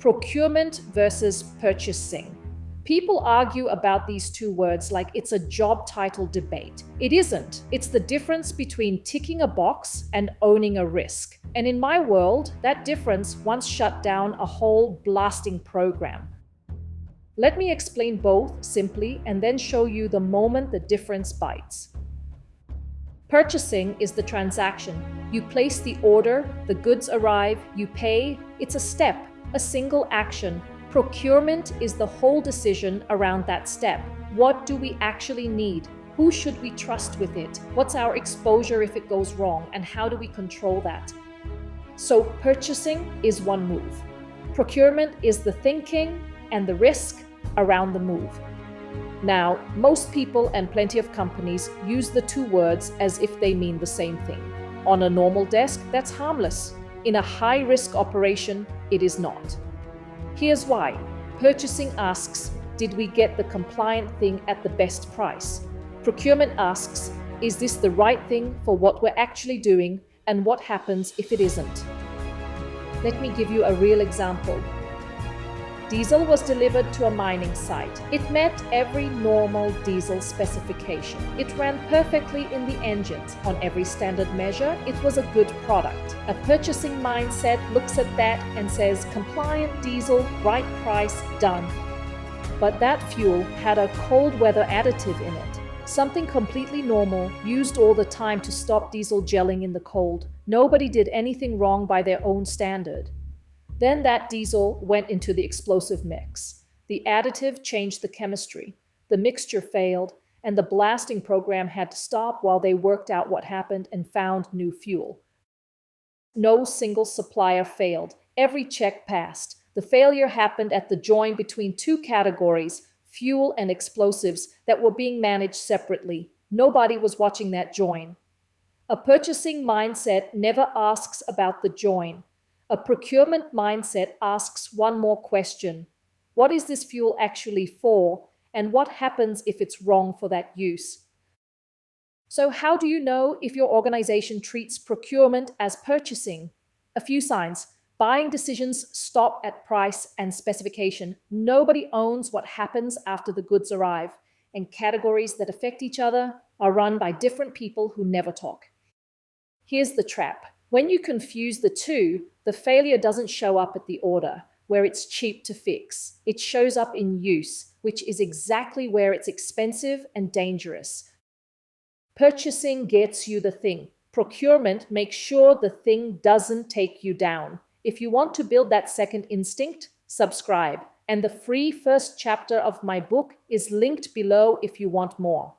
Procurement versus purchasing. People argue about these two words like it's a job title debate. It isn't. It's the difference between ticking a box and owning a risk. And in my world, that difference once shut down a whole blasting program. Let me explain both simply and then show you the moment the difference bites. Purchasing is the transaction. You place the order, the goods arrive, you pay. It's a step, a single action. Procurement is the whole decision around that step. What do we actually need? Who should we trust with it? What's our exposure if it goes wrong? And how do we control that? So purchasing is one move. Procurement is the thinking and the risk around the move. Now, most people and plenty of companies use the two words as if they mean the same thing. On a normal desk, that's harmless. In a high-risk operation, it is not. Here's why. Purchasing asks, did we get the compliant thing at the best price? Procurement asks, is this the right thing for what we're actually doing, and what happens if it isn't? Let me give you a real example. Diesel was delivered to a mining site. It met every normal diesel specification. It ran perfectly in the engines. On every standard measure, it was a good product. A purchasing mindset looks at that and says, compliant diesel, right price, done. But that fuel had a cold weather additive in it. Something completely normal, used all the time to stop diesel gelling in the cold. Nobody did anything wrong by their own standard. Then that diesel went into the explosive mix. The additive changed the chemistry. The mixture failed, and the blasting program had to stop while they worked out what happened and found new fuel. No single supplier failed. Every check passed. The failure happened at the join between two categories, fuel and explosives, that were being managed separately. Nobody was watching that join. A purchasing mindset never asks about the join. A procurement mindset asks one more question. What is this fuel actually for, and what happens if it's wrong for that use? So how do you know if your organization treats procurement as purchasing? A few signs. Buying decisions stop at price and specification. Nobody owns what happens after the goods arrive, and categories that affect each other are run by different people who never talk. Here's the trap. When you confuse the two, the failure doesn't show up at the order, where it's cheap to fix. It shows up in use, which is exactly where it's expensive and dangerous. Purchasing gets you the thing. Procurement makes sure the thing doesn't take you down. If you want to build that second instinct, subscribe. And the free first chapter of my book is linked below if you want more.